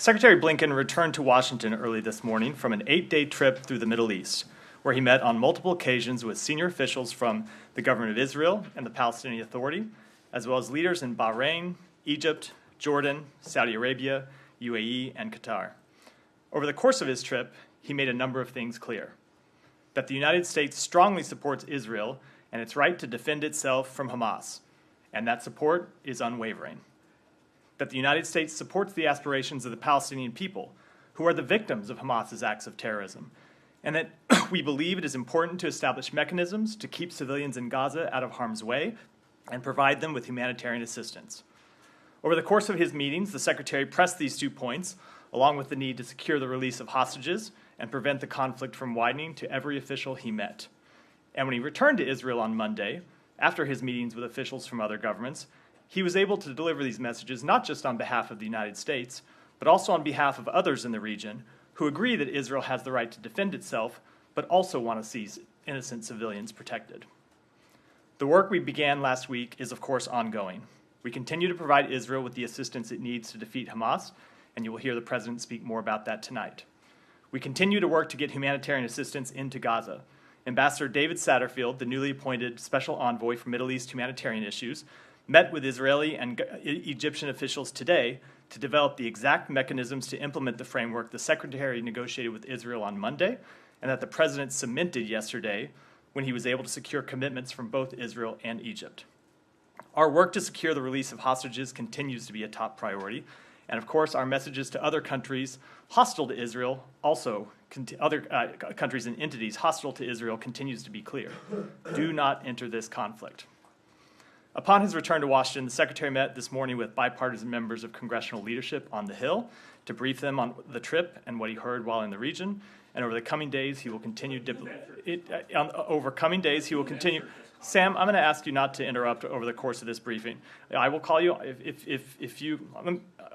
Secretary Blinken returned to Washington early this morning from an 8-day trip through the Middle East, where he met on multiple occasions with senior officials from the government of Israel and the Palestinian Authority, as well as leaders in Bahrain, Egypt, Jordan, Saudi Arabia, UAE, and Qatar. Over the course of his trip, he made a number of things clear. That the United States strongly supports Israel and its right to defend itself from Hamas, and that support is unwavering. That the United States supports the aspirations of the Palestinian people, who are the victims of Hamas's acts of terrorism, and that we believe it is important to establish mechanisms to keep civilians in Gaza out of harm's way and provide them with humanitarian assistance. Over the course of his meetings, the Secretary pressed these 2 points, along with the need to secure the release of hostages and prevent the conflict from widening, to every official he met. And when he returned to Israel on Monday, after his meetings with officials from other governments, he was able to deliver these messages not just on behalf of the United States, but also on behalf of others in the region who agree that Israel has the right to defend itself, but also want to see innocent civilians protected. The work we began last week is, of course, ongoing. We continue to provide Israel with the assistance it needs to defeat Hamas, and you will hear the President speak more about that tonight. We continue to work to get humanitarian assistance into Gaza. Ambassador David Satterfield, the newly appointed Special Envoy for Middle East humanitarian issues, met with Israeli and Egyptian officials today to develop the exact mechanisms to implement the framework the Secretary negotiated with Israel on Monday, and that the President cemented yesterday when he was able to secure commitments from both Israel and Egypt. Our work to secure the release of hostages continues to be a top priority, and of course our messages to other countries hostile to Israel, also other countries and entities hostile to Israel, continues to be clear. Do not enter this conflict. Upon his return to Washington, the Secretary met this morning with bipartisan members of congressional leadership on the Hill to brief them on the trip and what he heard while in the region. And over the coming days, he will continue. Sam, I'm going to ask you not to interrupt over the course of this briefing. I will call you if you.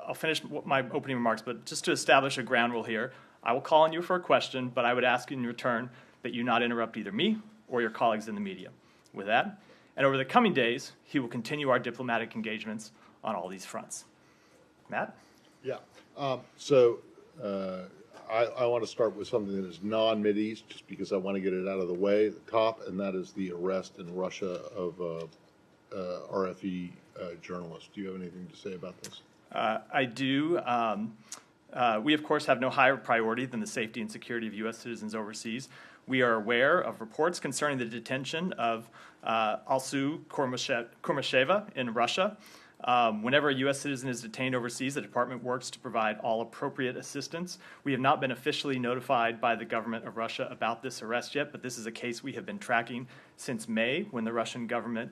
I'll finish my opening remarks, but just to establish a ground rule here, I will call on you for a question, but I would ask in return that you not interrupt either me or your colleagues in the media. With that. And over the coming days, he will continue our diplomatic engagements on all these fronts. Matt? Yeah. I want to start with something that is non-Mideast, just because I want to get it out of the way at the top, and that is the arrest in Russia of RFE journalists. Do you have anything to say about this? I do. We, of course, have no higher priority than the safety and security of U.S. citizens overseas. We are aware of reports concerning the detention of Alsu Kurmasheva in Russia. Whenever a U.S. citizen is detained overseas, the department works to provide all appropriate assistance. We have not been officially notified by the government of Russia about this arrest yet, but this is a case we have been tracking since May, when the Russian government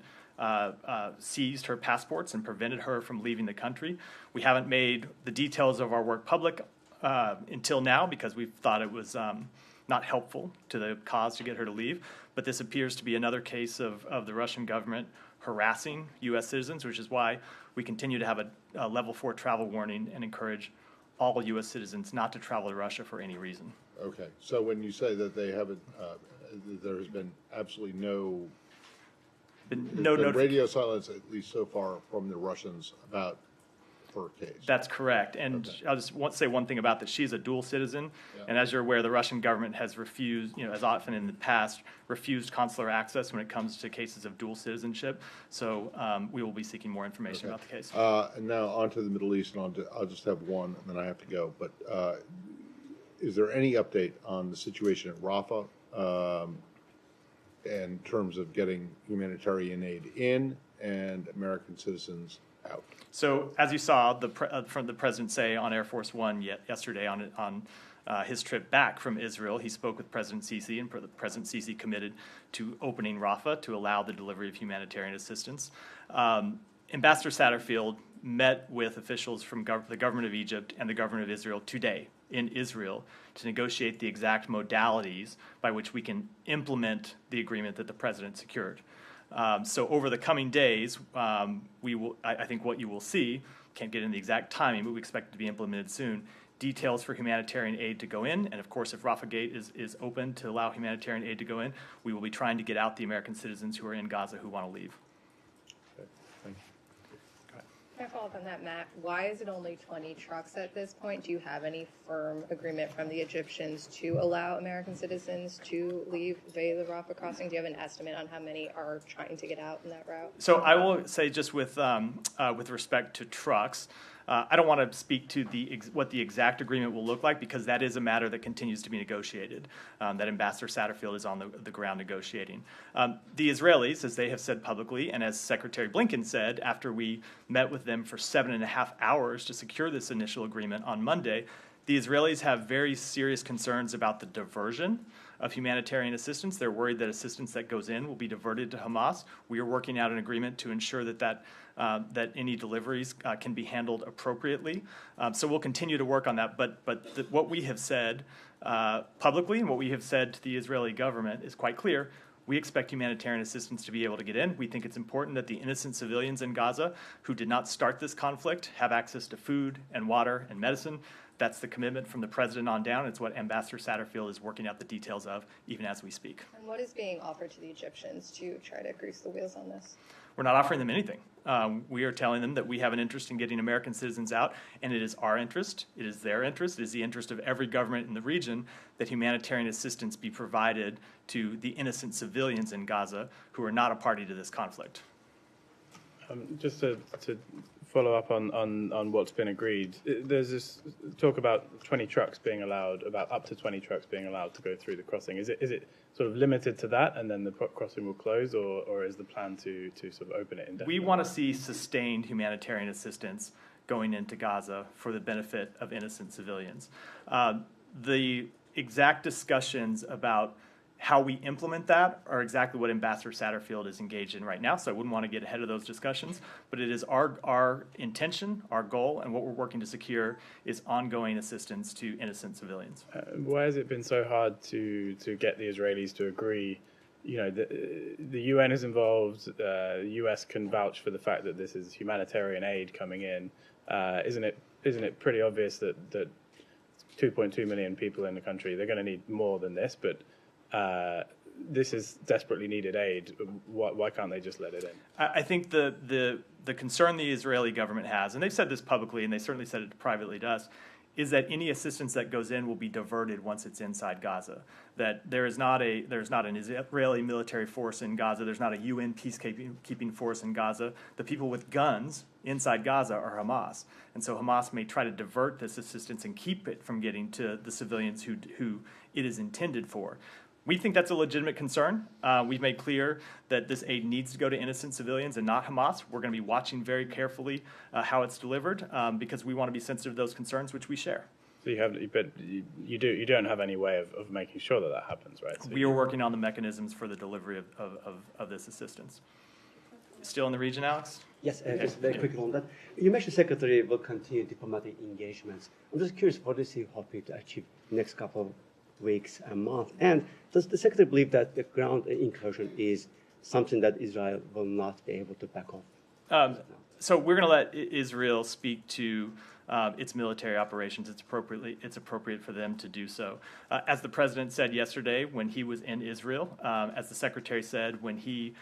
seized her passports and prevented her from leaving the country. We haven't made the details of our work public until now because we thought it was not helpful to the cause to get her to leave. But this appears to be another case of the Russian government harassing U.S. citizens, which is why we continue to have a level 4 travel warning and encourage all U.S. citizens not to travel to Russia for any reason. Okay. So when you say that they haven't, there has been absolutely no radio silence, at least so far, from the Russians about her case. That's correct. And okay. I'll just say one thing about that. She's a dual citizen. Yeah. And as you're aware, the Russian government has refused, as often in the past, refused consular access when it comes to cases of dual citizenship. So we will be seeking more information about the case. And now on to the Middle East, and I'll just have one, and then I have to go. But is there any update on the situation at Rafah in terms of getting humanitarian aid in and American citizens out? So, as you saw, from the President say on Air Force One yesterday on his trip back from Israel, he spoke with President Sisi, and President Sisi committed to opening Rafah to allow the delivery of humanitarian assistance. Ambassador Satterfield met with officials from the government of Egypt and the government of Israel today in Israel to negotiate the exact modalities by which we can implement the agreement that the President secured. So over the coming days, we will. I think what you will see, can't get into the exact timing, but we expect it to be implemented soon, details for humanitarian aid to go in. And of course, if Rafah Gate is open to allow humanitarian aid to go in, we will be trying to get out the American citizens who are in Gaza who want to leave. Okay. Thank you. Go ahead. Can I follow up on that, Matt? Why is it only 20 trucks at this point? Do you have any firm agreement from the Egyptians to allow American citizens to leave via the Rafah crossing? Do you have an estimate on how many are trying to get out in that route? So I will say, just with respect to trucks, I don't want to speak to what the exact agreement will look like, because that is a matter that continues to be negotiated, that Ambassador Satterfield is on the ground negotiating. The Israelis, as they have said publicly, and as Secretary Blinken said after we met with them for 7.5 hours to secure this initial agreement on Monday, the Israelis have very serious concerns about the diversion of humanitarian assistance. They're worried that assistance that goes in will be diverted to Hamas. We are working out an agreement to ensure that any deliveries can be handled appropriately. So we'll continue to work on that. But what we have said publicly and what we have said to the Israeli government is quite clear. We expect humanitarian assistance to be able to get in. We think it's important that the innocent civilians in Gaza who did not start this conflict have access to food and water and medicine. That's the commitment from the president on down. It's what Ambassador Satterfield is working out the details of, even as we speak. And what is being offered to the Egyptians to try to grease the wheels on this? We're not offering them anything. We are telling them that we have an interest in getting American citizens out, and it is our interest, it is their interest, it is the interest of every government in the region that humanitarian assistance be provided to the innocent civilians in Gaza who are not a party to this conflict. Just to follow up on what's been agreed, there's this talk about 20 trucks being allowed, about up to 20 trucks being allowed to go through the crossing. Is it sort of limited to that, and then the crossing will close, or is the plan to sort of open it indefinitely? We want to see sustained humanitarian assistance going into Gaza for the benefit of innocent civilians. The exact discussions about how we implement that are exactly what Ambassador Satterfield is engaged in right now, so I wouldn't want to get ahead of those discussions. But it is our intention, our goal, and what we're working to secure is ongoing assistance to innocent civilians. Why has it been so hard to get the Israelis to agree? You know, the UN is involved. The US can vouch for the fact that this is humanitarian aid coming in. Isn't it pretty obvious that 2.2 million people in the country, they're going to need more than this, but this is desperately needed aid. Why can't they just let it in? I think the concern the Israeli government has, and they've said this publicly, and they certainly said it privately to us, is that any assistance that goes in will be diverted once it's inside Gaza. That there's not an Israeli military force in Gaza. There's not a UN peacekeeping force in Gaza. The people with guns inside Gaza are Hamas, and so Hamas may try to divert this assistance and keep it from getting to the civilians who it is intended for. We think that's a legitimate concern. We've made clear that this aid needs to go to innocent civilians and not Hamas. We're going to be watching very carefully how it's delivered because we want to be sensitive to those concerns, which we share. So you don't have any way of making sure that happens, right? So we are working on the mechanisms for the delivery of this assistance. Still in the region, Alex? Yes, just very quickly on that. You mentioned Secretary will continue diplomatic engagements. I'm just curious, what is he hoping to achieve next couple of weeks and months? And does the Secretary believe that the ground incursion is something that Israel will not be able to back off? So we're going to let Israel speak to its military operations. It's appropriate for them to do so. As the president said yesterday when he was in Israel, as the secretary said when he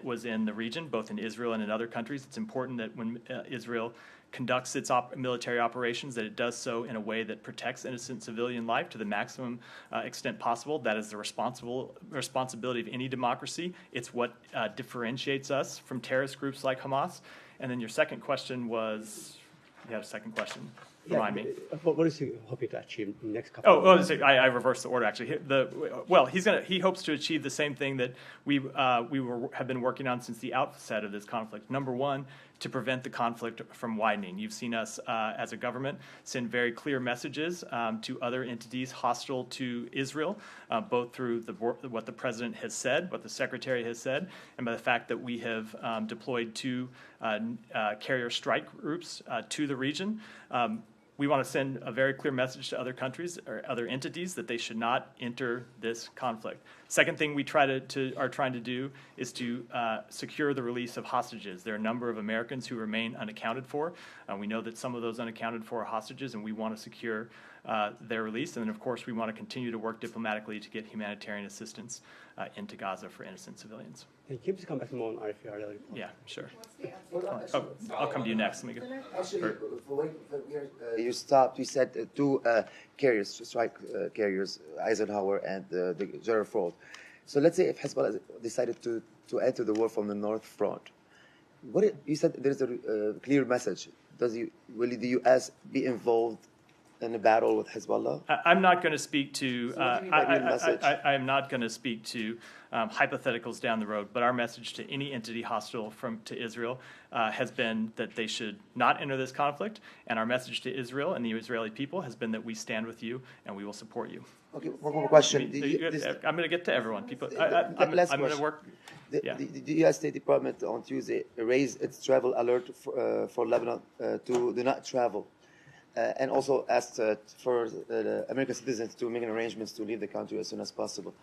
was in the region, both in Israel and in other countries, it's important that when Israel conducts its military operations, that it does so in a way that protects innocent civilian life to the maximum extent possible. That is the responsibility of any democracy. It's what differentiates us from terrorist groups like Hamas. And then your second question was, you had a second question. Remind me. What is he hoping to achieve in the next couple of months? I reversed the order, actually. He hopes to achieve the same thing that we have been working on since the outset of this conflict. Number one, to prevent the conflict from widening. You've seen us, as a government, send very clear messages to other entities hostile to Israel, both through what the president has said, what the secretary has said, and by the fact that we have deployed 2 carrier strike groups to the region. We want to send a very clear message to other countries or other entities that they should not enter this conflict. Second thing we are trying to do is to secure the release of hostages. There are a number of Americans who remain unaccounted for. We know that some of those unaccounted for are hostages, and we want to secure their release. And then, of course, we want to continue to work diplomatically to get humanitarian assistance into Gaza for innocent civilians. Thank you. Please come back more on RFR report. Yeah, sure. Oh, I'll come to you next. Let me go. Actually, you stopped. You said two carriers, strike carriers, Eisenhower and the Gerald Ford. So let's say if Hezbollah decided to enter the war from the North Front, you said there's a clear message. Will the U.S. be involved in a battle with Hezbollah? I'm not going to speak to. I am not going to speak to hypotheticals down the road. But our message to any entity hostile to Israel has been that they should not enter this conflict. And our message to Israel and the Israeli people has been that we stand with you and we will support you. Okay, one more question. I'm going to get to everyone. People, I'm going to work. The U.S. State Department on Tuesday raised its travel alert for Lebanon to do not travel. And also asked for American citizens to make arrangements to leave the country as soon as possible.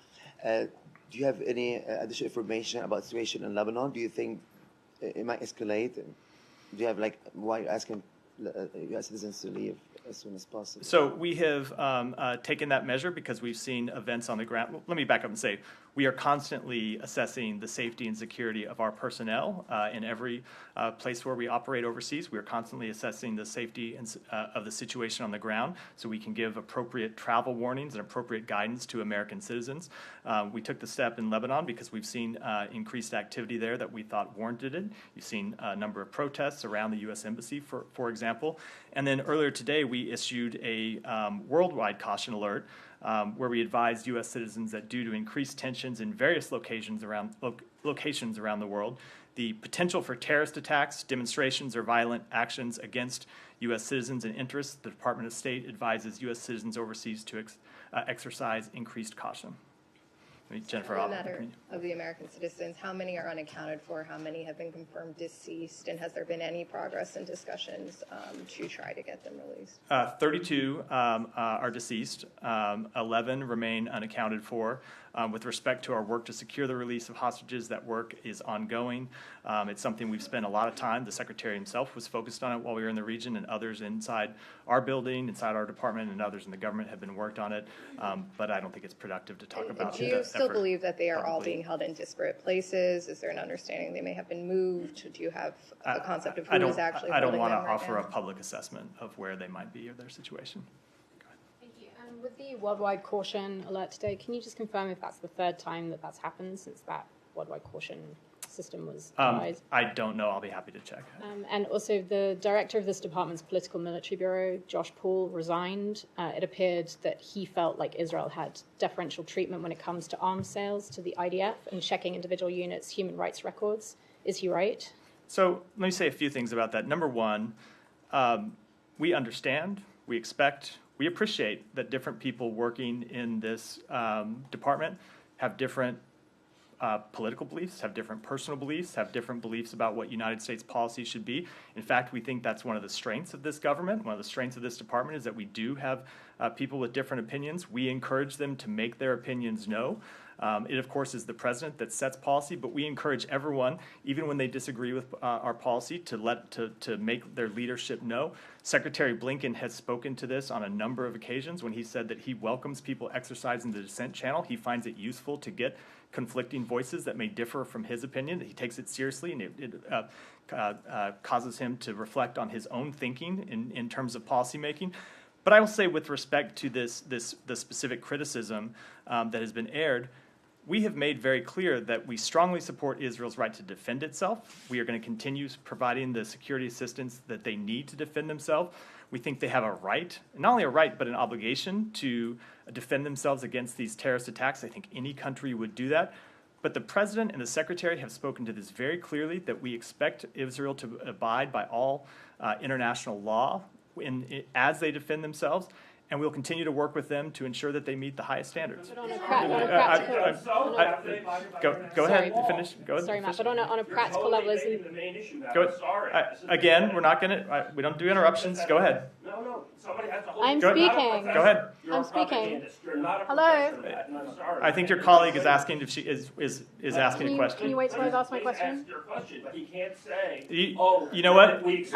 Do you have any additional information about the situation in Lebanon? Do you think it might escalate? Do you have, why you're asking U.S. citizens to leave as soon as possible? So we have taken that measure because we've seen events on the ground. Well, let me back up and say we are constantly assessing the safety and security of our personnel in every place where we operate overseas. We are constantly assessing the safety of the situation on the ground so we can give appropriate travel warnings and appropriate guidance to American citizens. We took the step in Lebanon because we've seen increased activity there that we thought warranted it. You've seen a number of protests around the U.S. Embassy, for example. And then earlier today, we issued a worldwide caution alert where we advised U.S. citizens that due to increased tensions in various locations around the world, the potential for terrorist attacks, demonstrations, or violent actions against U.S. citizens and interests, the Department of State advises U.S. citizens overseas to exercise increased caution. Jennifer, on the matter of the American citizens, how many are unaccounted for? How many have been confirmed deceased? And has there been any progress in discussions to try to get them released? 32 are deceased. 11 remain unaccounted for. With respect to our work to secure the release of hostages, that work is ongoing. It's something we've spent a lot of time. The Secretary himself was focused on it while we were in the region, and others inside our building, inside our department, and others in the government have been worked on it. But I don't think it's productive to talk about. Do you still believe that they are all being held in disparate places? Is there an understanding they may have been moved? Do you have a concept of who is actually holding them? I don't want to right offer now? a public assessment of where they might be or their situation. Thank you. And with the worldwide caution alert today, can you just confirm if that's the third time that that's happened since that worldwide caution system was devised? I don't know. I'll be happy to check. And also, the director of this department's political military bureau, Josh Paul, resigned. It appeared that he felt like Israel had deferential treatment when it comes to arms sales to the IDF and checking individual units' human rights records. Is he right? So let me say a few things about that. Number one, we understand, we expect, we appreciate that different people working in this department have different political beliefs, have different personal beliefs, have different beliefs about what United States policy should be. In fact, we think that's one of the strengths of this government. One of the strengths of this department is that we do have people with different opinions. We encourage them to make their opinions known. It, of course, is the president that sets policy, but we encourage everyone, even when they disagree with our policy, to make their leadership know. Secretary Blinken has spoken to this on a number of occasions when he said that he welcomes people exercising the dissent channel. He finds it useful to get conflicting voices that may differ from his opinion. He takes it seriously, and it causes him to reflect on his own thinking in terms of policymaking. But I will say, with respect to the specific criticism that has been aired, we have made very clear that we strongly support Israel's right to defend itself. We are going to continue providing the security assistance that they need to defend themselves. We think they have a right, not only a right, but an obligation to defend themselves against these terrorist attacks. I think any country would do that. But the president and the secretary have spoken to this very clearly, that we expect Israel to abide by all international law as they defend themselves. And we'll continue to work with them to ensure that they meet the highest standards. But Go ahead, finish. Go ahead. Sorry, Matt, but on a practical level, isn't the main issue, Matt? Go, I'm sorry. Again, we're not going to. We don't do interruptions. Go ahead. No. Somebody has to hold. I'm You're speaking. not a professor. Go ahead. You're I'm a speaking. propagandist. You're not a Hello? professor, Matt, and I'm sorry. I think your colleague is asking if she is asking a Can question. you wait till I've asked my Please question? ask your question, but he can't say. You know what? You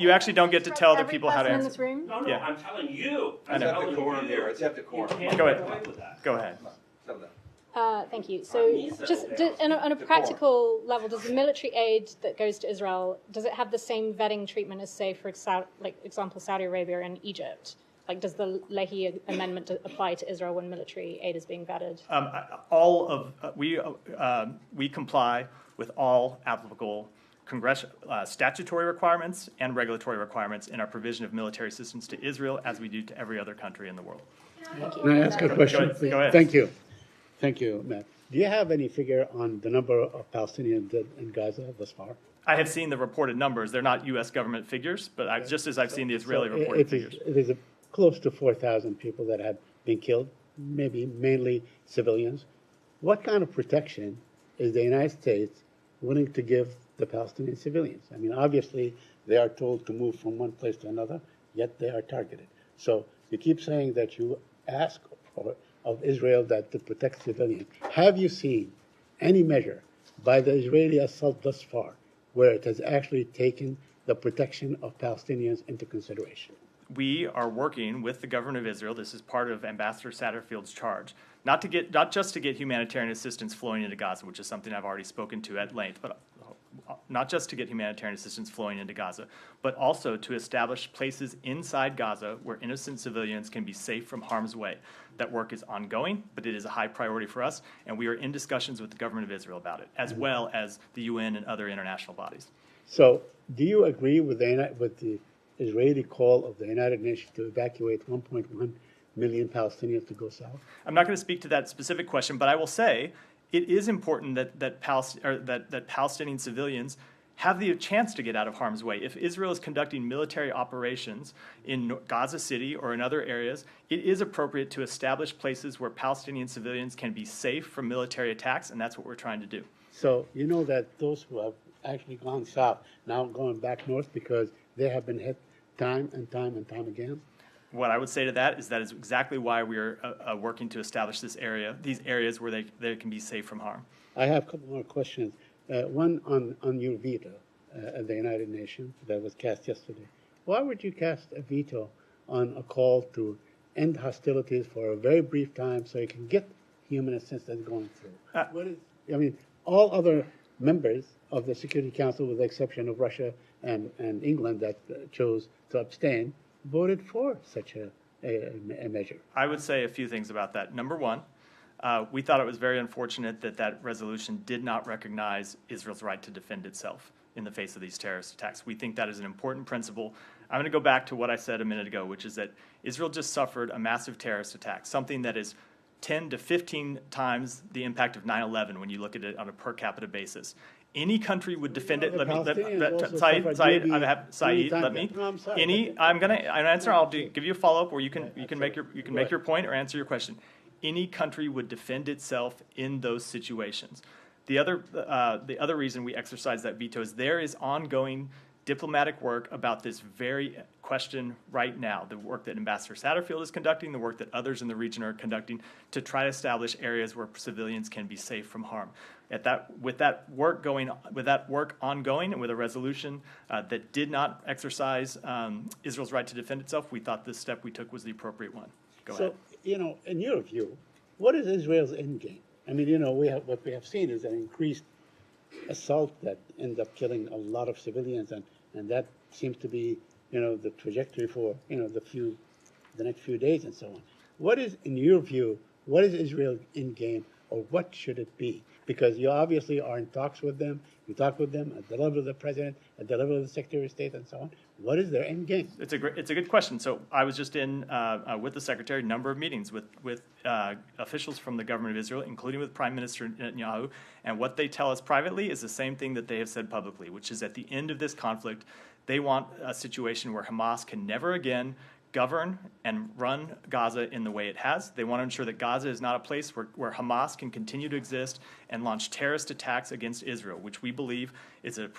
actually don't get to tell other Every people how to person in answer. this room? No, Yeah. I'm telling you. I know. I'm telling you. It's at the quorum. You can't Go get ahead. away with that. Go ahead. Thank you. So, just on a practical level, does the military aid that goes to Israel, does it have the same vetting treatment as, say, for example, Saudi Arabia and Egypt? Like, does the Leahy Amendment apply to Israel when military aid is being vetted? We comply with all applicable statutory requirements and regulatory requirements in our provision of military assistance to Israel, as we do to every other country in the world. Can I ask a question? Go ahead. Thank you. Thank you, Matt. Do you have any figure on the number of Palestinians dead in Gaza thus far? I have seen the reported numbers. They're not U.S. government figures, but just as I've seen the Israeli reported figures. It is close to 4,000 people that have been killed, maybe mainly civilians. What kind of protection is the United States willing to give the Palestinian civilians? I mean, obviously, they are told to move from one place to another, yet they are targeted. So you keep saying that you ask of Israel that to protect civilians. Have you seen any measure by the Israeli assault thus far where it has actually taken the protection of Palestinians into consideration? We are working with the government of Israel. This is part of Ambassador Satterfield's charge, not just to get humanitarian assistance flowing into Gaza, which is something I've already spoken to at length, but not just to get humanitarian assistance flowing into Gaza, but also to establish places inside Gaza where innocent civilians can be safe from harm's way. That work is ongoing, but it is a high priority for us, and we are in discussions with the government of Israel about it, as well as the UN and other international bodies. So do you agree with the Israeli call of the United Nations to evacuate 1.1 million Palestinians to go south? I'm not going to speak to that specific question, but I will say it is important that Palestinian civilians have the chance to get out of harm's way. If Israel is conducting military operations in Gaza City or in other areas, it is appropriate to establish places where Palestinian civilians can be safe from military attacks, and that's what we're trying to do. So you know that those who have actually gone south now going back north because they have been hit time and time and time again? What I would say to that is exactly why we are working to establish these areas where they can be safe from harm. I have a couple more questions. One on your veto at the United Nations that was cast yesterday. Why would you cast a veto on a call to end hostilities for a very brief time so you can get human assistance going through? All other members of the Security Council, with the exception of Russia and England that chose to abstain, voted for such a measure. I would say a few things about that. Number one, we thought it was very unfortunate that resolution did not recognize Israel's right to defend itself in the face of these terrorist attacks. We think that is an important principle. I'm going to go back to what I said a minute ago, which is that Israel just suffered a massive terrorist attack, something that is 10 to 15 times the impact of 9/11 when you look at it on a per capita basis. Any country would defend it. I'm going to answer. I'll give you a follow-up where you can make your point or answer your question. Any country would defend itself in those situations. The other reason we exercise that veto is there is ongoing diplomatic work about this very question right now, the work that Ambassador Satterfield is conducting, the work that others in the region are conducting to try to establish areas where civilians can be safe from harm. With that work ongoing and with a resolution that did not exercise Israel's right to defend itself, we thought this step we took was the appropriate one. Go ahead. In your view, what is Israel's end game? I mean, what we have seen is an increased assault that ends up killing a lot of civilians, and that seems to be, the trajectory for, the next few days and so on. What is, in your view, what is Israel's end game, or what should it be? Because you obviously are in talks with them. You talk with them at the level of the president, at the level of the Secretary of State, and so on. What is their end game? It's a good question. So I was just in with the Secretary, a number of meetings with officials from the government of Israel, including with Prime Minister Netanyahu, and what they tell us privately is the same thing that they have said publicly, which is at the end of this conflict, they want a situation where Hamas can never again govern and run Gaza in the way it has. They want to ensure that Gaza is not a place where Hamas can continue to exist and launch terrorist attacks against Israel, which we believe is a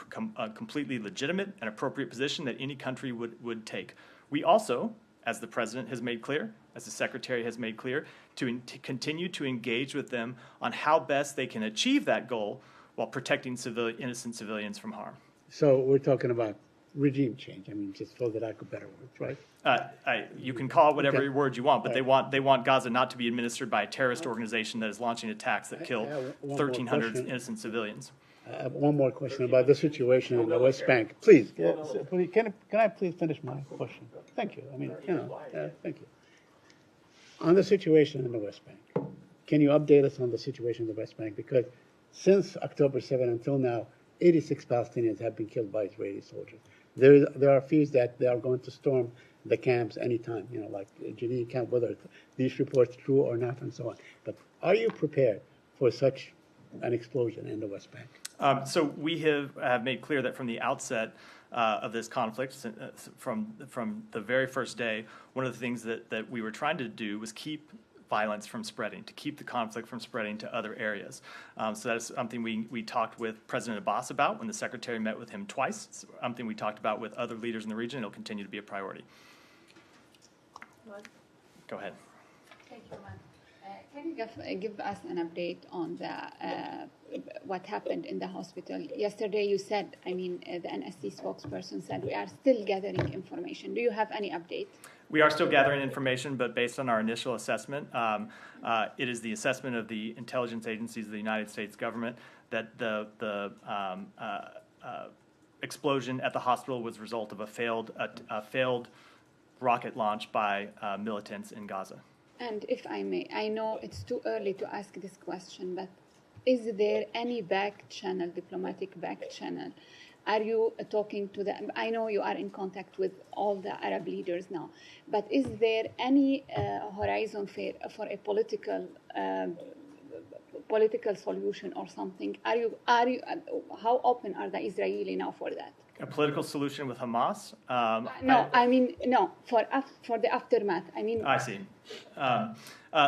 completely legitimate and appropriate position that any country would take. We also, as the President has made clear, as the Secretary has made clear, to continue to engage with them on how best they can achieve that goal while protecting innocent civilians from harm. So we're talking about regime change. I mean, just for the lack of better words, right? You can call it whatever Okay. word you want, but Right. they want Gaza not to be administered by a terrorist organization that is launching attacks that kill I have one more 1,300 question. innocent civilians. I have one more question about the situation in the West Bank. Please, please can I please finish my question? Thank you. I mean, thank you. On the situation in the West Bank, can you update us on the situation in the West Bank? Because since October 7 until now, 86 Palestinians have been killed by Israeli soldiers. There are fears that they are going to storm the camps anytime, like Jenin camp, whether these reports true or not, and so on. But are you prepared for such an explosion in the West Bank? So we have made clear that from the outset of this conflict, from the very first day, one of the things that we were trying to do was keep violence from spreading, to keep the conflict from spreading to other areas. So that's something we talked with President Abbas about when the Secretary met with him twice. It's something we talked about with other leaders in the region. It'll continue to be a priority. Go ahead. Thank you, Matt. Can you give us an update on what happened in the hospital? Yesterday you said, the NSC spokesperson said, we are still gathering information. Do you have any update? We are still gathering information, but based on our initial assessment, it is the assessment of the intelligence agencies of the United States government that the explosion at the hospital was a result of a failed rocket launch by militants in Gaza. And if I may, I know it's too early to ask this question, but is there any diplomatic back channel? Are you talking to them? I know you are in contact with all the Arab leaders now, but is there any horizon for a political solution or something? How open are the Israeli now for that? A political solution with Hamas? For the aftermath. I see.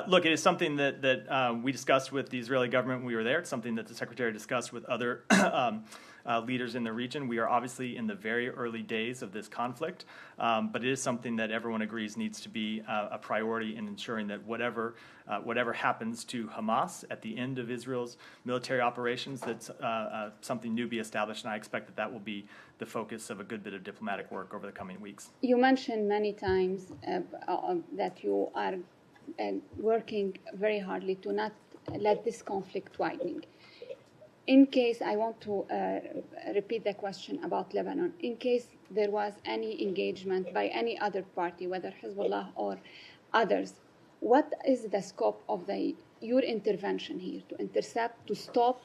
Look, it is something that we discussed with the Israeli government when we were there. It's something that the Secretary discussed with other leaders in the region. We are obviously in the very early days of this conflict, but it is something that everyone agrees needs to be a priority in ensuring that whatever happens to Hamas at the end of Israel's military operations, that something new be established, and I expect that will be the focus of a good bit of diplomatic work over the coming weeks. You mentioned many times that you are working very hardly to not let this conflict widen. In case, I want to repeat the question about Lebanon. In case there was any engagement by any other party, whether Hezbollah or others, what is the scope of your intervention here? To intercept, to stop,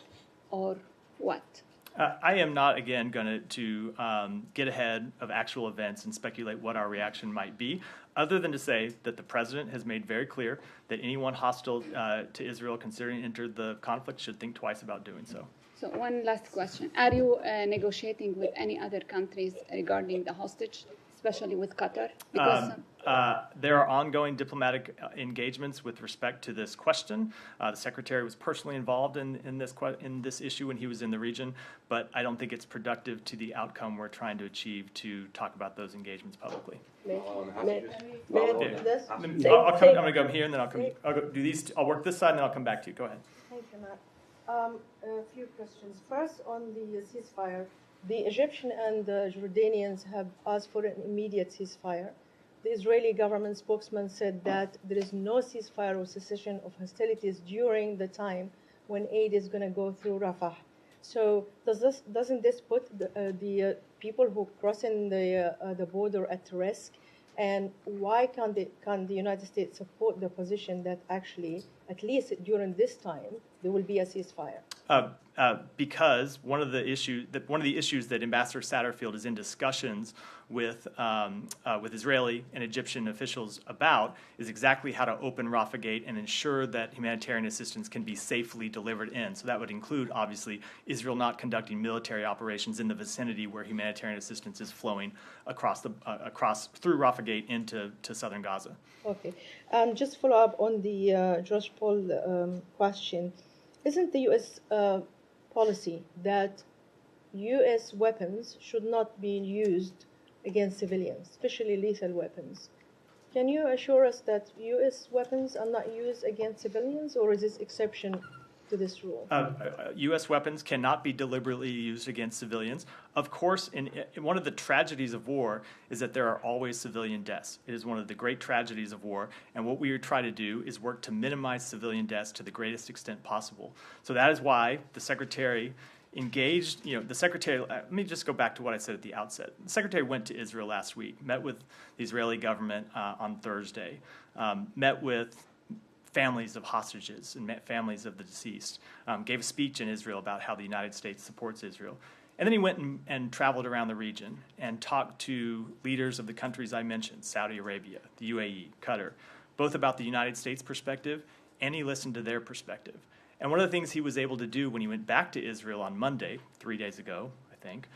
or what? I am not, again, going to get ahead of actual events and speculate what our reaction might be, other than to say that the President has made very clear that anyone hostile to Israel considering to enter the conflict should think twice about doing so. So one last question. Are you negotiating with any other countries regarding the hostage, especially with Qatar? Because there are ongoing diplomatic engagements with respect to this question. The Secretary was personally involved in this issue when he was in the region, but I don't think it's productive to the outcome we're trying to achieve to talk about those engagements publicly. I'm going to go here and then I'll do these. I'll work this side and then I'll come back to you. Go ahead. Thank you, Matt. A few questions. First, on the ceasefire, the Egyptian and the Jordanians have asked for an immediate ceasefire. The Israeli government spokesman said that there is no ceasefire or cessation of hostilities during the time when aid is going to go through Rafah. So doesn't this put the people who cross in the border at risk? And why can't the United States support the position that actually, at least during this time, there will be a ceasefire? Because one of the issues that Ambassador Satterfield is in discussions with Israeli and Egyptian officials about is exactly how to open Rafah Gate and ensure that humanitarian assistance can be safely delivered in. So that would include, obviously, Israel not conducting military operations in the vicinity where humanitarian assistance is flowing across through Rafah Gate into southern Gaza. Okay, just follow up on the Josh Paul question. Isn't the U.S. policy that U.S. weapons should not be used against civilians, especially lethal weapons? Can you assure us that U.S. weapons are not used against civilians, or is this exception to this rule? U.S. weapons cannot be deliberately used against civilians. Of course, in one of the tragedies of war is that there are always civilian deaths. It is one of the great tragedies of war, and what we try to do is work to minimize civilian deaths to the greatest extent possible. So that is why the Secretary engaged, the Secretary, let me just go back to what I said at the outset. The Secretary went to Israel last week, met with the Israeli government on Thursday, met with families of hostages and families of the deceased, gave a speech in Israel about how the United States supports Israel. And then he went and traveled around the region and talked to leaders of the countries I mentioned, Saudi Arabia, the UAE, Qatar, both about the United States perspective, and he listened to their perspective. And one of the things he was able to do when he went back to Israel on Monday, 3 days ago, I think,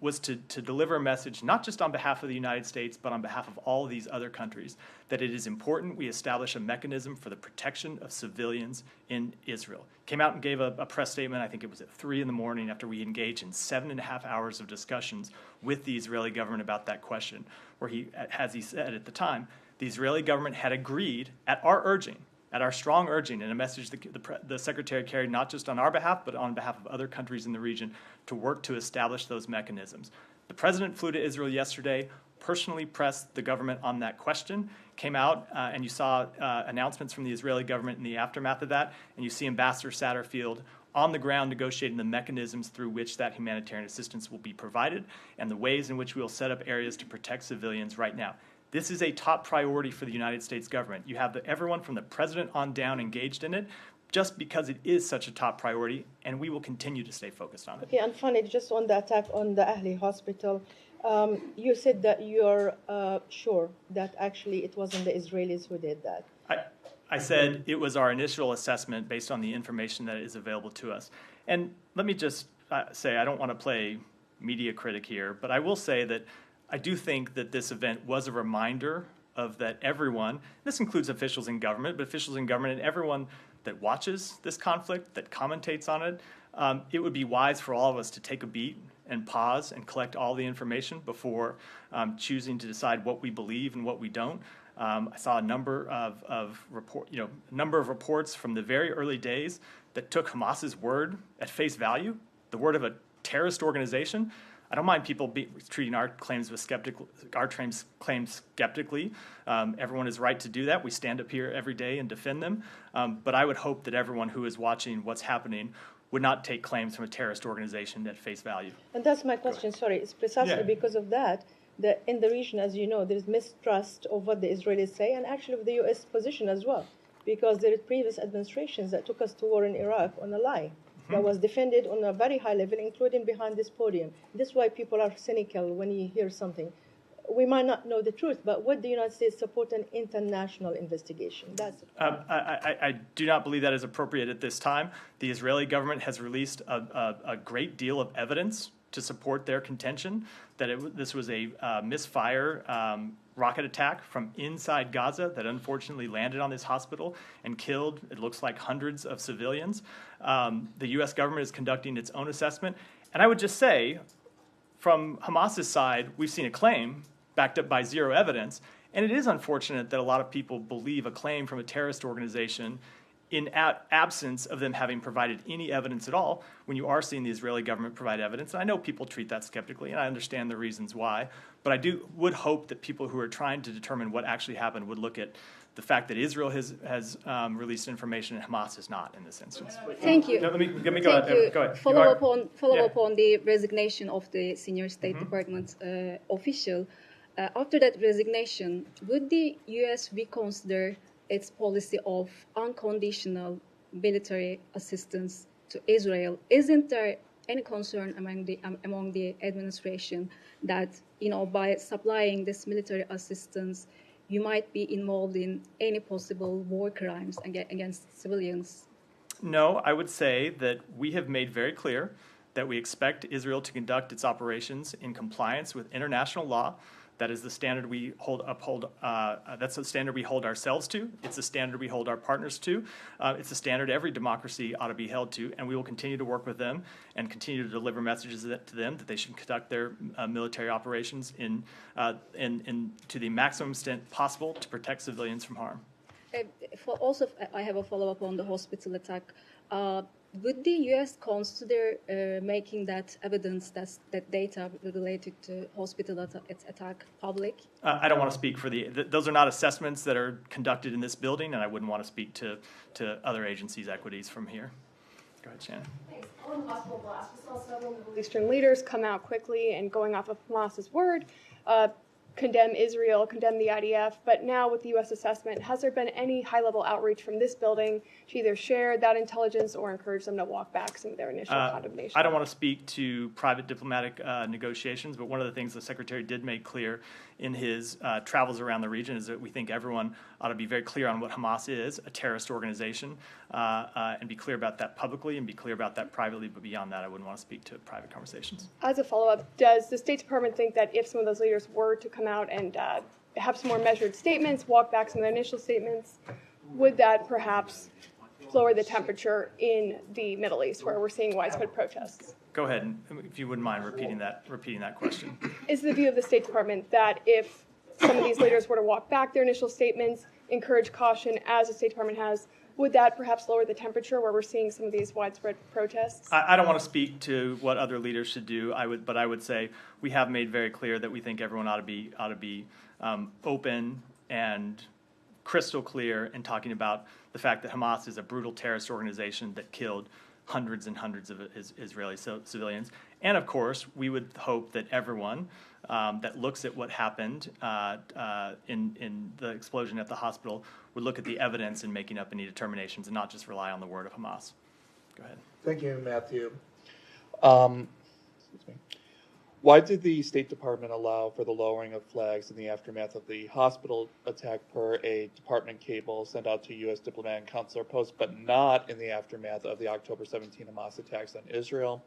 was to deliver a message not just on behalf of the United States, but on behalf of all of these other countries, that it is important we establish a mechanism for the protection of civilians in Israel. Came out and gave a press statement, I think it was at 3 in the morning, after we engaged in 7.5 hours of discussions with the Israeli government about that question, where he, as he said at the time, the Israeli government had agreed at our urging, at our strong urging, and a message the Secretary carried not just on our behalf, but on behalf of other countries in the region, to work to establish those mechanisms. The President flew to Israel yesterday, personally pressed the government on that question, came out, and you saw announcements from the Israeli government in the aftermath of that, and you see Ambassador Satterfield on the ground negotiating the mechanisms through which that humanitarian assistance will be provided and the ways in which we will set up areas to protect civilians right now. This is a top priority for the United States government. You have everyone from the president on down engaged in it, just because it is such a top priority, and we will continue to stay focused on it. Okay, and finally, just on the attack on the Ahli hospital, you said that you're sure that actually it wasn't the Israelis who did that. I said it was our initial assessment based on the information that is available to us. And let me just say, I don't want to play media critic here, but I will say that I do think that this event was a reminder of that everyone, this includes officials in government, but officials in government and everyone that watches this conflict, that commentates on it, it would be wise for all of us to take a beat and pause and collect all the information before choosing to decide what we believe and what we don't. I saw a number of reports from the very early days that took Hamas's word at face value, the word of a terrorist organization. I don't mind people treating our claims skeptically. Everyone is right to do that. We stand up here every day and defend them. But I would hope that everyone who is watching what's happening would not take claims from a terrorist organization at face value. And that's my question, sorry. It's precisely because of that in the region, as you know, there's mistrust of what the Israelis say, and actually of the U.S. position as well, because there are previous administrations that took us to war in Iraq on a lie. That was defended on a very high level, including behind this podium. This is why people are cynical when you hear something. We might not know the truth, but would the United States support an international investigation? That's I do not believe that is appropriate at this time. The Israeli government has released a great deal of evidence to support their contention that this was a misfire rocket attack from inside Gaza that unfortunately landed on this hospital and killed, it looks like, hundreds of civilians. The U.S. government is conducting its own assessment. And I would just say, from Hamas's side, we've seen a claim backed up by zero evidence. And it is unfortunate that a lot of people believe a claim from a terrorist organization in absence of them having provided any evidence at all, when you are seeing the Israeli government provide evidence. And I know people treat that skeptically, and I understand the reasons why. But I would hope that people who are trying to determine what actually happened would look at the fact that Israel has released information and Hamas has not in this instance. Thank you. No, let me go ahead. Go ahead. Follow up on the resignation of the senior State Department official. After that resignation, would the U.S. reconsider its policy of unconditional military assistance to Israel? Isn't there any concern among the administration that, by supplying this military assistance, you might be involved in any possible war crimes against civilians? No, I would say that we have made very clear that we expect Israel to conduct its operations in compliance with international law. That is the standard we uphold. That's the standard we hold ourselves to. It's the standard we hold our partners to. It's the standard every democracy ought to be held to, and we will continue to work with them and continue to deliver messages to them that they should conduct their military operations in to the maximum extent possible to protect civilians from harm. I have a follow-up on the hospital attack. Would the U.S. consider making that evidence, that data related to hospital attack, public? I don't want to speak for those are not assessments that are conducted in this building, and I wouldn't want to speak to other agencies' equities from here. Go ahead, Shannon. Thanks. On the hospital blast, we saw several Middle Eastern leaders come out quickly and going off of Hamas's word, condemn Israel, condemn the IDF, but now with the U.S. assessment, has there been any high-level outreach from this building to either share that intelligence or encourage them to walk back some of their initial condemnation? I don't want to speak to private diplomatic negotiations, but one of the things the Secretary did make clear in his travels around the region is that we think everyone ought to be very clear on what Hamas is, a terrorist organization, and be clear about that publicly and be clear about that privately, but beyond that, I wouldn't want to speak to private conversations. As a follow-up, does the State Department think that if some of those leaders were to come out and have some more measured statements, walk back some of their initial statements, would that perhaps lower the temperature in the Middle East, where we're seeing widespread protests? Go ahead, and if you wouldn't mind repeating that question. Is the view of the State Department that if some of these leaders were to walk back their initial statements, encourage caution as the State Department has, would that perhaps lower the temperature where we're seeing some of these widespread protests? I don't want to speak to what other leaders should do. But I would say we have made very clear that we think everyone ought to be open and crystal clear in talking about the fact that Hamas is a brutal terrorist organization that killed hundreds and hundreds of Israeli civilians. And of course, we would hope that everyone that looks at what happened in the explosion at the hospital would look at the evidence in making up any determinations and not just rely on the word of Hamas. Go ahead. Thank you, Matthew. Excuse me. Why did the State Department allow for the lowering of flags in the aftermath of the hospital attack per a department cable sent out to U.S. diplomat and consular posts, but not in the aftermath of the October 17 Hamas attacks on Israel?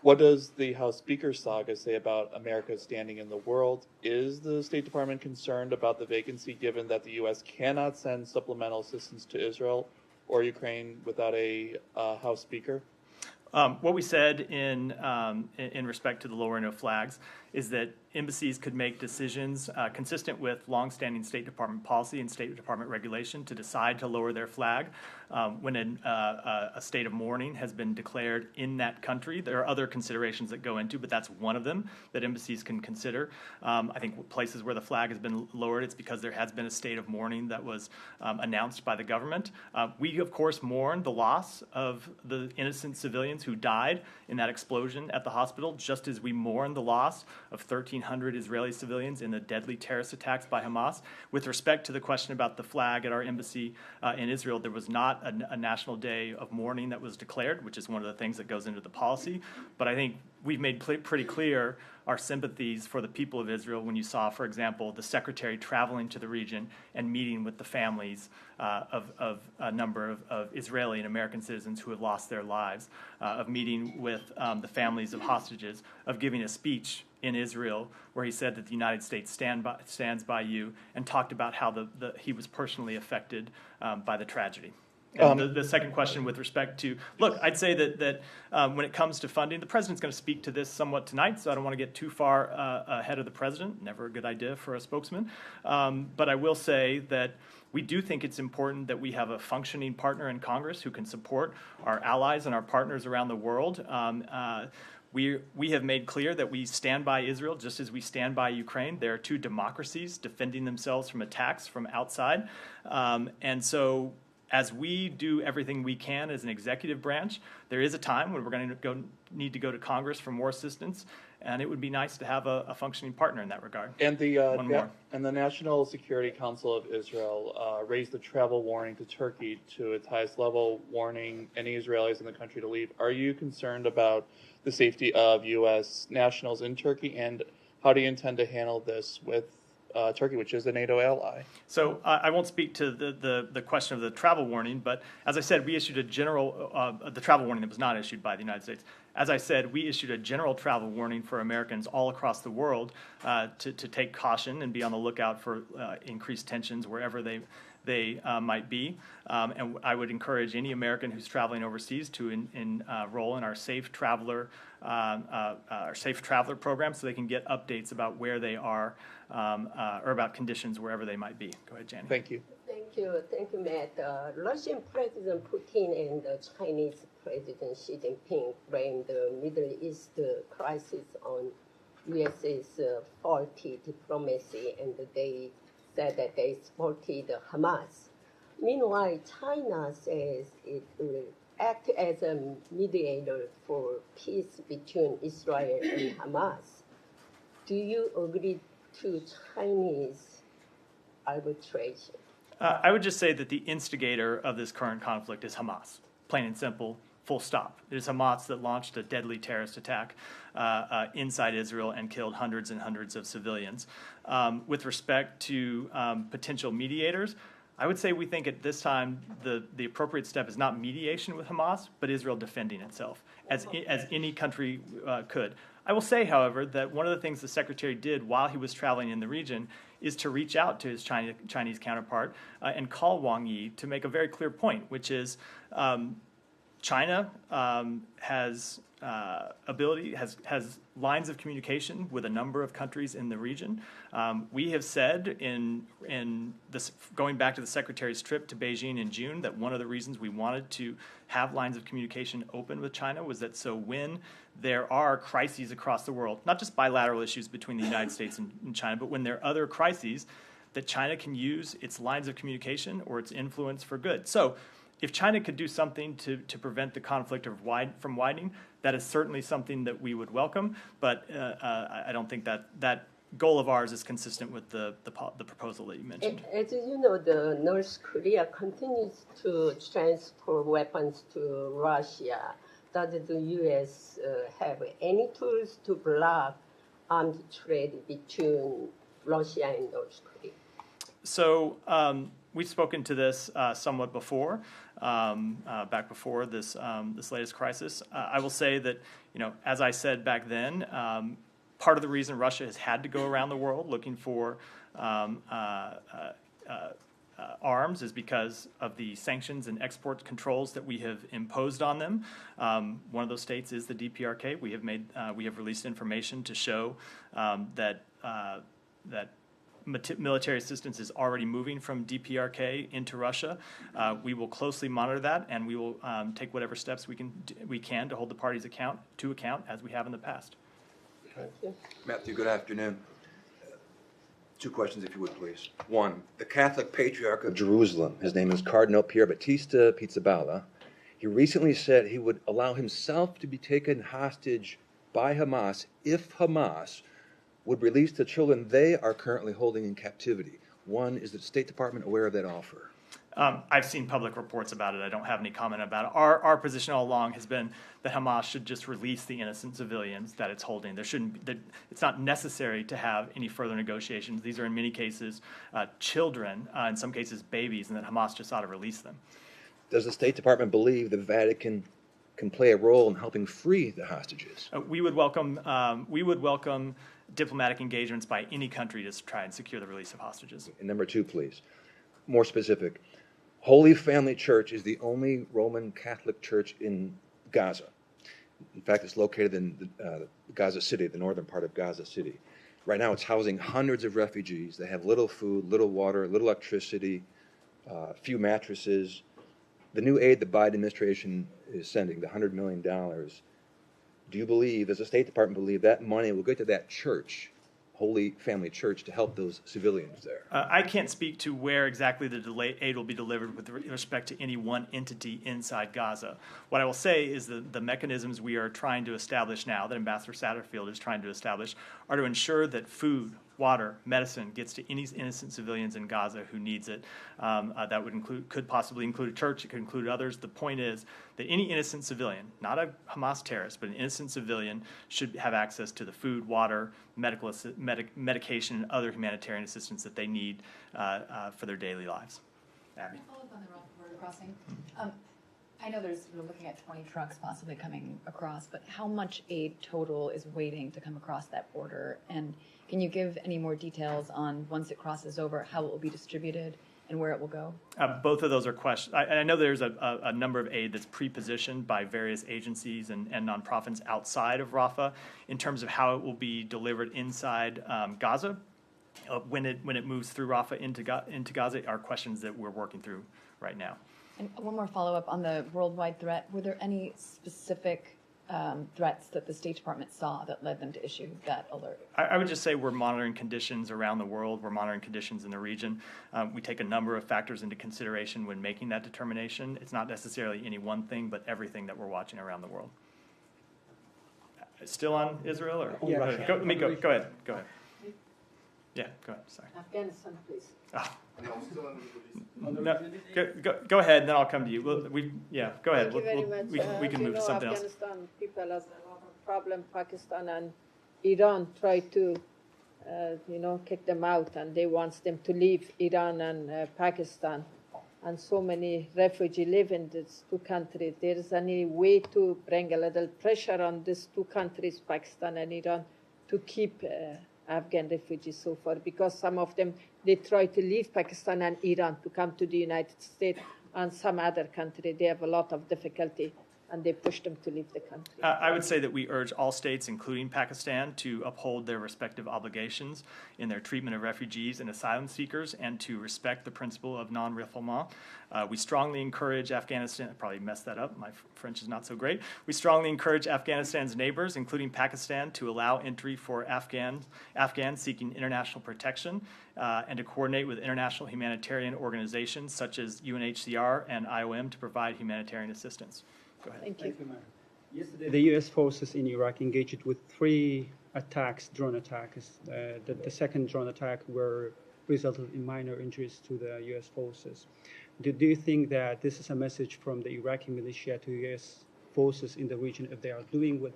What does the House Speaker saga say about America's standing in the world? Is the State Department concerned about the vacancy given that the U.S. cannot send supplemental assistance to Israel or Ukraine without a House Speaker? What we said in respect to the lowering of flags is that embassies could make decisions consistent with longstanding State Department policy and State Department regulation to decide to lower their flag when a state of mourning has been declared in that country. There are other considerations that go into, but that's one of them that embassies can consider. I think places where the flag has been lowered, it's because there has been a state of mourning that was announced by the government. We, of course, mourn the loss of the innocent civilians who died in that explosion at the hospital, just as we mourn the loss of 1,300 Israeli civilians in the deadly terrorist attacks by Hamas. With respect to the question about the flag at our embassy in Israel, there was not a national day of mourning that was declared, which is one of the things that goes into the policy. But I think we've made pretty clear our sympathies for the people of Israel when you saw, for example, the Secretary traveling to the region and meeting with the families of a number of Israeli and American citizens who have lost their lives, of meeting with the families of hostages, of giving a speech in Israel where he said that the United States stands by you, and talked about how he was personally affected by the tragedy. And the second question with respect to, look, I'd say that when it comes to funding, the president's going to speak to this somewhat tonight, so I don't want to get too far ahead of the president. Never a good idea for a spokesman. But I will say that we do think it's important that we have a functioning partner in Congress who can support our allies and our partners around the world. We have made clear that we stand by Israel just as we stand by Ukraine. There are two democracies defending themselves from attacks from outside. And so as we do everything we can as an executive branch, there is a time when we're going to need to go to Congress for more assistance, and it would be nice to have a functioning partner in that regard. And the National Security Council of Israel raised the travel warning to Turkey to its highest level, warning any Israelis in the country to leave. Are you concerned about the safety of U.S. nationals in Turkey, and how do you intend to handle this with Turkey, which is a NATO ally? So I won't speak to the question of the travel warning, but as I said, we issued a general, the travel warning that was not issued by the United States. As I said, we issued a general travel warning for Americans all across the world to take caution and be on the lookout for increased tensions wherever they might be. And I would encourage any American who's traveling overseas to enroll in our Safe Traveler program so they can get updates about where they are or about conditions wherever they might be. Go ahead, Janie. Thank you. Thank Thank you, Matt. Russian President Putin and Chinese President Xi Jinping blamed the Middle East crisis on U.S.'s faulty diplomacy, and they said that they supported Hamas. Meanwhile, China says it will act as a mediator for peace between Israel and Hamas. Do you agree to Chinese arbitration? I would just say that the instigator of this current conflict is Hamas, plain and simple, full stop. It is Hamas that launched a deadly terrorist attack inside Israel and killed hundreds and hundreds of civilians. With respect to potential mediators, I would say we think at this time the appropriate step is not mediation with Hamas, but Israel defending itself, as any country could. I will say, however, that one of the things the Secretary did while he was traveling in the region is to reach out to his Chinese counterpart and call Wang Yi to make a very clear point, which is China has lines of communication with a number of countries in the region. We have said in this, going back to the Secretary's trip to Beijing in June, that one of the reasons we wanted to have lines of communication open with China was that so when there are crises across the world, not just bilateral issues between the United States and China, but when there are other crises, that China can use its lines of communication or its influence for good. So if China could do something to prevent the conflict from widening, that is certainly something that we would welcome, but I don't think that goal of ours is consistent with the proposal that you mentioned. As you know, the North Korea continues to transfer weapons to Russia. Does the U.S. have any tools to block armed trade between Russia and North Korea? So we've spoken to this somewhat before, back before this latest crisis. I will say that, as I said back then, part of the reason Russia has had to go around the world looking for arms is because of the sanctions and export controls that we have imposed on them. One of those states is the DPRK. We have released information to show that military assistance is already moving from DPRK into Russia. We will closely monitor that, and we will take whatever steps we can to hold the parties to account as we have in the past. Thank you. Matthew, good afternoon. Two questions, if you would, please. One, the Catholic Patriarch of Jerusalem, his name is Cardinal Pier Battista Pizzaballa, he recently said he would allow himself to be taken hostage by Hamas if Hamas would release the children they are currently holding in captivity. One, is the State Department aware of that offer? I've seen public reports about it. I don't have any comment about it. Our position all along has been that Hamas should just release the innocent civilians that it's holding. It's not necessary to have any further negotiations. These are in many cases children, in some cases babies, and that Hamas just ought to release them. Does the State Department believe the Vatican can play a role in helping free the hostages? We would welcome diplomatic engagements by any country to try and secure the release of hostages. And number two, please, more specific. Holy Family Church is the only Roman Catholic church in Gaza. In fact, it's located in Gaza City, the northern part of Gaza City. Right now, it's housing hundreds of refugees. They have little food, little water, little electricity, few mattresses. The new aid the Biden administration is sending, the $100 million, do you believe, does the State Department believe that money will get to that church, Holy Family Church, to help those civilians there? I can't speak to where exactly the aid will be delivered with respect to any one entity inside Gaza. What I will say is the mechanisms we are trying to establish now, that Ambassador Satterfield is trying to establish, are to ensure that food, water, medicine gets to any innocent civilians in Gaza who needs it. That could possibly include a church. It could include others. The point is that any innocent civilian, not a Hamas terrorist, but an innocent civilian, should have access to the food, water, medication, and other humanitarian assistance that they need for their daily lives. Abby. Follow up on the Rafah border crossing. I know we're looking at 20 trucks possibly coming across, but how much aid total is waiting to come across that border? And can you give any more details on, once it crosses over, how it will be distributed and where it will go? Both of those are questions. I know there's a number of aid that's pre-positioned by various agencies and nonprofits outside of Rafah in terms of how it will be delivered inside Gaza. when it moves through Rafah into Gaza are questions that we're working through right now. And one more follow-up on the worldwide threat. Were there any specific threats that the State Department saw that led them to issue that alert? I would just say we're monitoring conditions around the world. We're monitoring conditions in the region. We take a number of factors into consideration when making that determination. It's not necessarily any one thing, but everything that we're watching around the world. Still on Israel? Or Yeah. go ahead. Go ahead. Yeah, go ahead. Sorry. Afghanistan, please. Oh. No, go ahead, and then I'll come to you. Go ahead. Thank you very much. We can move to something else. Afghanistan people has a lot of problem. Pakistan and Iran try to, kick them out, and they want them to leave Iran and Pakistan. And so many refugees live in these two countries. There is any way to bring a little pressure on these two countries, Pakistan and Iran, to keep Afghan refugees so far, because some of them, they try to leave Pakistan and Iran to come to the United States, and some other country, they have a lot of difficulty, and they push them to leave the country. I would say that we urge all states, including Pakistan, to uphold their respective obligations in their treatment of refugees and asylum seekers and to respect the principle of non-refoulement. We strongly encourage Afghanistan, I probably messed that up, my French is not so great. We strongly encourage Afghanistan's neighbors, including Pakistan, to allow entry for Afghans seeking international protection and to coordinate with international humanitarian organizations such as UNHCR and IOM to provide humanitarian assistance. Go ahead. Thank you. Yesterday, the U.S. forces in Iraq engaged with 3 attacks, drone attacks. The second drone attack resulted in minor injuries to the U.S. forces. Do you think that this is a message from the Iraqi militia to U.S. forces in the region? If they are doing what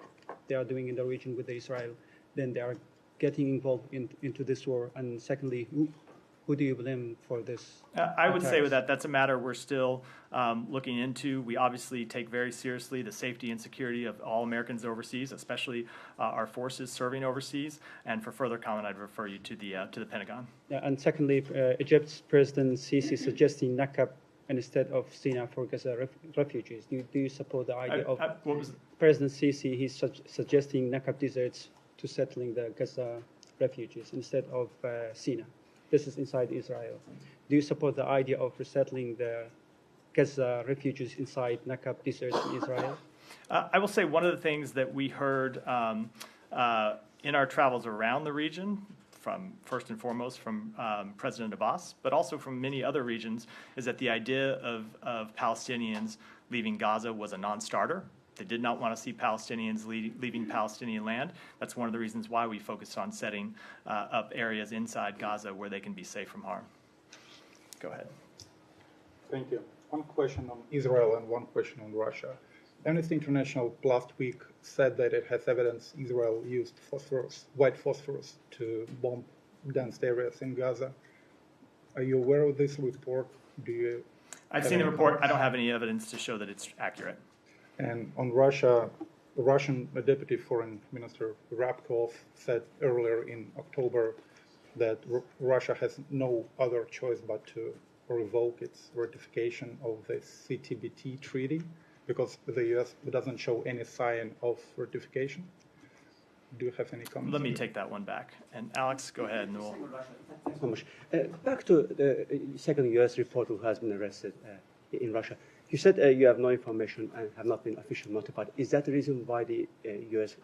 they are doing in the region with Israel, then they are getting involved into this war? And secondly, who do you blame for this? I would say with that's a matter we're still looking into. We obviously take very seriously the safety and security of all Americans overseas, especially our forces serving overseas. And for further comment, I'd refer you to the Pentagon. Yeah, and secondly, Egypt's President Sisi suggesting Nakab instead of Sina for Gaza refugees. Do you support the idea of President Sisi? He's suggesting Nakab deserts to settling the Gaza refugees instead of Sina. This is inside Israel. Do you support the idea of resettling the Gaza refugees inside Nakab deserts in Israel? I will say one of the things that we heard in our travels around the region, from first and foremost from President Abbas, but also from many other regions, is that the idea of Palestinians leaving Gaza was a non-starter. They did not want to see Palestinians leaving Palestinian land. That's one of the reasons why we focused on setting up areas inside Gaza where they can be safe from harm. Go ahead. Thank you. One question on Israel and one question on Russia. Amnesty International last week said that it has evidence Israel used white phosphorus to bomb dense areas in Gaza. Are you aware of this report? I've seen the report. I don't have any evidence to show that it's accurate. And on Russia, the Russian Deputy Foreign Minister Rabkov said earlier in October that Russia has no other choice but to revoke its ratification of the CTBT treaty because the U.S. doesn't show any sign of ratification. Do you have any comments? Let me take that one back. And Alex, go ahead. And we'll... Thanks so much. Back to the second U.S. reporter who has been arrested in Russia. You said you have no information and have not been officially notified. Is that the reason why the U.S.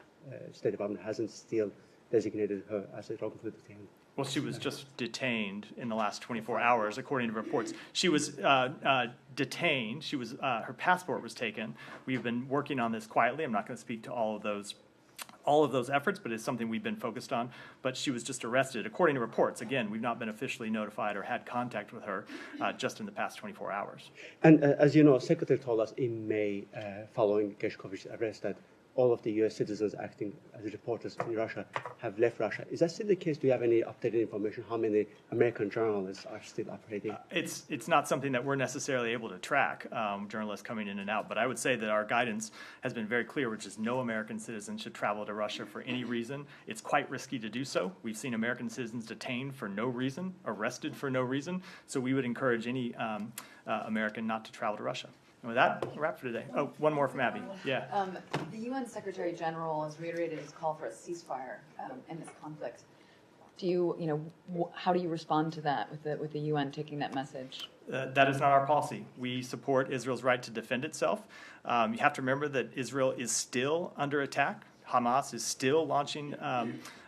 State Department hasn't still designated her as a wrongfully detained? Well, she was just detained in the last 24 hours, according to reports. She was detained. She was her passport was taken. We've been working on this quietly. I'm not going to speak to all of those efforts, but it's something we've been focused on. But she was just arrested, according to reports. Again, we've not been officially notified or had contact with her just in the past 24 hours. And as you know, Secretary told us in May, following Gershkovich's arrest, that all of the U.S. citizens acting as reporters in Russia have left Russia. Is that still the case? Do you have any updated information? How many American journalists are still operating? It's not something that we're necessarily able to track, journalists coming in and out. But I would say that our guidance has been very clear, which is no American citizen should travel to Russia for any reason. It's quite risky to do so. We've seen American citizens detained for no reason, arrested for no reason. So we would encourage any American not to travel to Russia. And with that, a wrap for today. Oh, one more from Abby. Yeah. The UN Secretary General has reiterated his call for a ceasefire in this conflict. Do you, how do you respond to that with the UN taking that message? That is not our policy. We support Israel's right to defend itself. You have to remember that Israel is still under attack. Hamas is still launching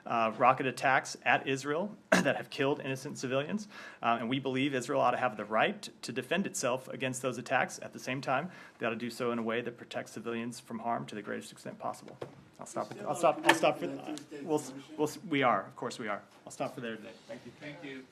rocket attacks at Israel that have killed innocent civilians. And we believe Israel ought to have the right to defend itself against those attacks. At the same time, they ought to do so in a way that protects civilians from harm to the greatest extent possible. I'll stop for. We are, of course, we are. I'll stop for there today. Thank you. Thank you.